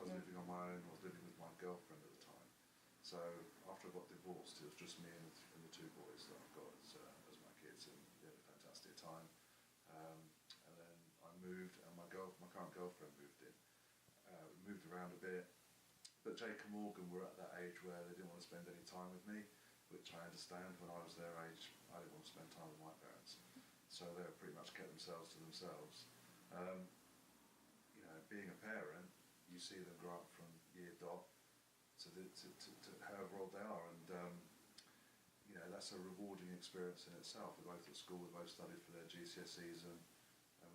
was living on my own. I was living with my girlfriend at the time. So after I got divorced, it was just me and the two boys that I've got as my kids, and we had a fantastic time. And then I moved, and my current girlfriend moved in. We moved around a bit, but Jake and Morgan were at that age where they didn't want to spend any time with me, which I understand. When I was their age, I didn't want to spend time with my parents, so they were pretty much kept themselves to themselves. Being a parent, you see them grow up from year dot to however old they are, and that's a rewarding experience in itself. We're both at school, we both studied for their GCSEs, and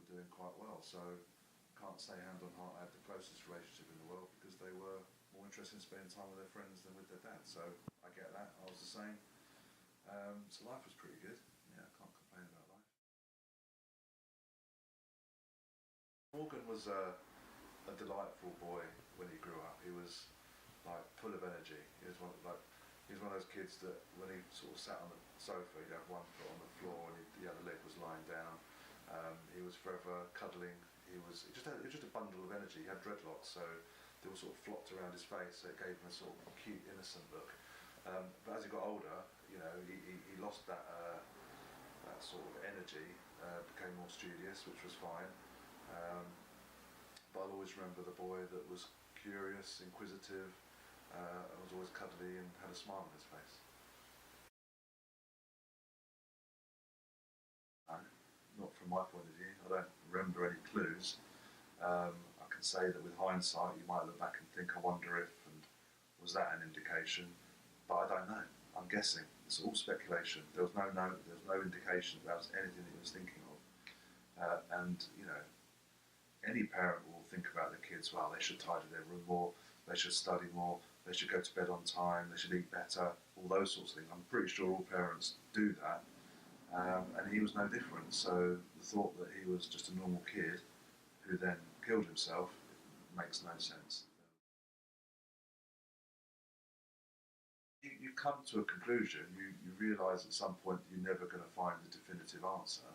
we're doing quite well. So I can't say hand on heart I had the closest relationship in the world, because they were more interested in spending time with their friends than with their dad. So I get that, I was the same. So life was pretty good. Yeah, I can't complain about life. Morgan was a delightful boy when he grew up. He was like full of energy. He was one of those kids that when he sort of sat on the sofa, he'd have one foot on the floor and the other leg was lying down. He was forever cuddling. He was just a bundle of energy. He had dreadlocks, so they all sort of flopped around his face, so it gave him a sort of cute, innocent look. But as he got older, he lost that sort of energy, became more studious, which was fine. But I'll always remember the boy that was curious, inquisitive, was always cuddly and had a smile on his face. Not from my point of view. I don't remember any clues. I can say that with hindsight, you might look back and think, I wonder if, and was that an indication? But I don't know. I'm guessing. It's all speculation. There was no note, there was no indication about anything that he was thinking of. Any parent will think about their kids, well, they should tidy their room more, they should study more, they should go to bed on time, they should eat better, all those sorts of things. I'm pretty sure all parents do that. And he was no different. So the thought that he was just a normal kid who then killed himself makes no sense. You come to a conclusion, you realise at some point you're never going to find a definitive answer.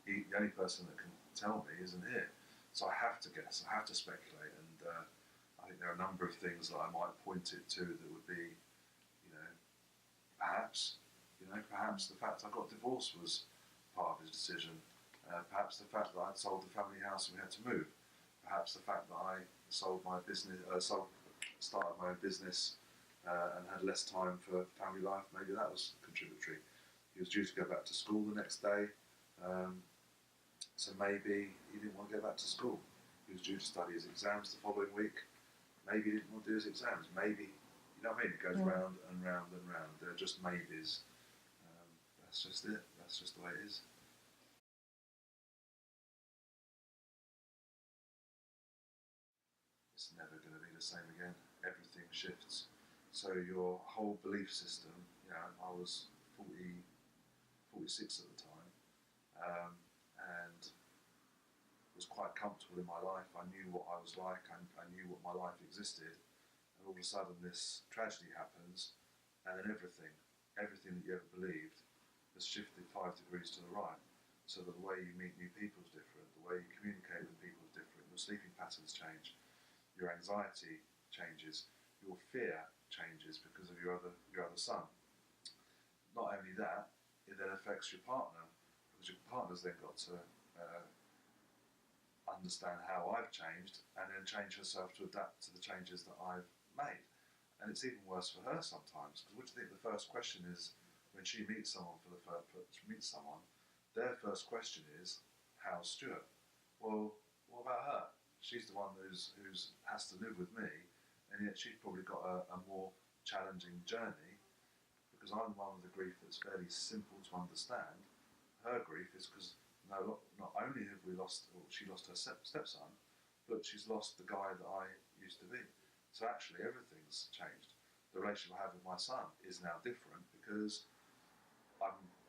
The only person that can tell me isn't here. So I have to guess, I have to speculate, and I think there are a number of things that I might point it to that would be, perhaps the fact I got divorced was part of his decision. Perhaps the fact that I'd sold the family house and we had to move. Perhaps the fact that I sold my business, started my own business, and had less time for family life. Maybe that was contributory. He was due to go back to school the next day. So maybe he didn't want to go back to school. He was due to study his exams the following week. Maybe he didn't want to do his exams. Maybe, you know what I mean? It goes round and round and round. They're just maybes. That's just it. That's just the way it is. It's never going to be the same again. Everything shifts. So your whole belief system, I was 46 at the time, and was quite comfortable in my life. I knew what I was like, I knew what my life existed, and all of a sudden this tragedy happens, and then everything that you ever believed has shifted 5 degrees to the right. So that the way you meet new people is different, the way you communicate with people is different, your sleeping patterns change, your anxiety changes, your fear changes because of your other son. Not only that, it then affects your partner, because your partner's then got to understand how I've changed and then change herself to adapt to the changes that I've made. And it's even worse for her sometimes, because what do you think the first question is when she meets someone their first question is, how's Stuart? Well, what about her? She's the one who's has to live with me, and yet she's probably got a more challenging journey, because I'm the one with the grief that's fairly simple to understand. Her grief is because not only have she lost her stepson, but she's lost the guy that I used to be. So actually everything's changed. The relationship I have with my son is now different, because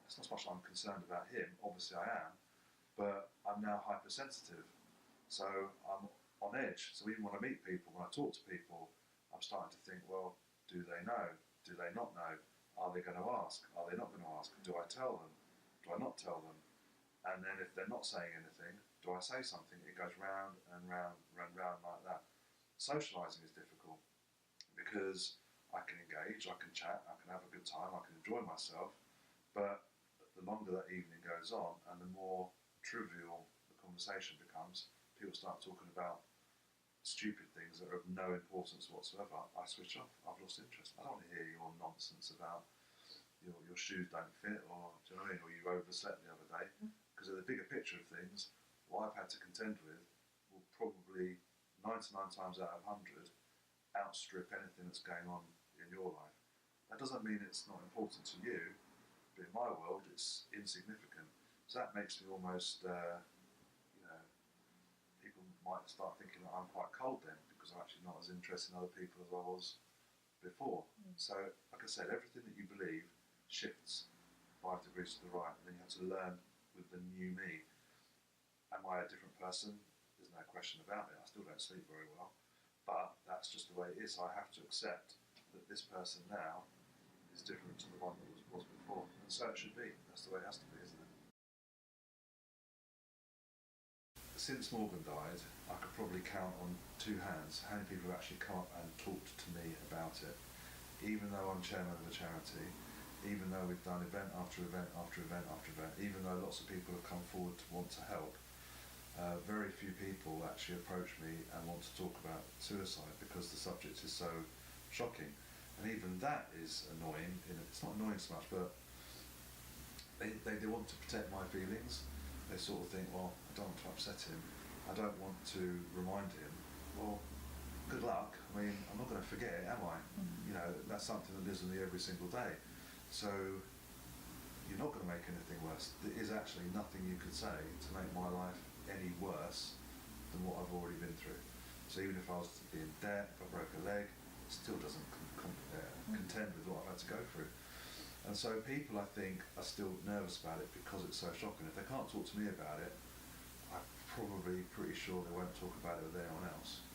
it's not so much I'm concerned about him, obviously I am, but I'm now hypersensitive. So I'm on edge. So even when I meet people, when I talk to people, I'm starting to think, well, do they know? Do they not know? Are they going to ask? Are they not going to ask? Do I tell them? Do I not tell them? And then if they're not saying anything, do I say something? It goes round and round and round like that. Socialising is difficult because I can engage, I can chat, I can have a good time, I can enjoy myself, but the longer that evening goes on and the more trivial the conversation becomes, people start talking about stupid things that are of no importance whatsoever, I switch off. I've lost interest. I don't want to hear your nonsense about your shoes don't fit, or do you know what I mean, or you overslept the other day. Because in the bigger picture of things, what I've had to contend with will probably 99 times out of 100 outstrip anything that's going on in your life. That doesn't mean it's not important to you, but in my world, it's insignificant. So that makes me almost, people might start thinking that I'm quite cold then, because I'm actually not as interested in other people as I was before. So, like I said, everything that you believe shifts 5 degrees to the right, and then you have to learn with the new me. Am I a different person? There's no question about it. I still don't sleep very well, but that's just the way it is. So I have to accept that this person now is different to the one that was before, and so it should be. That's the way it has to be, isn't it? Since Morgan died, I could probably count on two hands how many people have actually come up and talked to me about it. Even though I'm chairman of the charity, even though we've done event after event after event after event, even though lots of people have come forward to want to help, very few people actually approach me and want to talk about suicide because the subject is so shocking. And even that is annoying. It's not annoying so much, but they want to protect my feelings. They sort of think, well, I don't want to upset him. I don't want to remind him. Well, good luck. I mean, I'm not going to forget it, am I? You know, that's something that lives with me every single day. So you're not going to make anything worse. There is actually nothing you could say to make my life any worse than what I've already been through. So even if I was to be in debt, if I broke a leg, it still doesn't contend with what I've had to go through. And so people, I think, are still nervous about it because it's so shocking. If they can't talk to me about it, I'm probably pretty sure they won't talk about it with anyone else.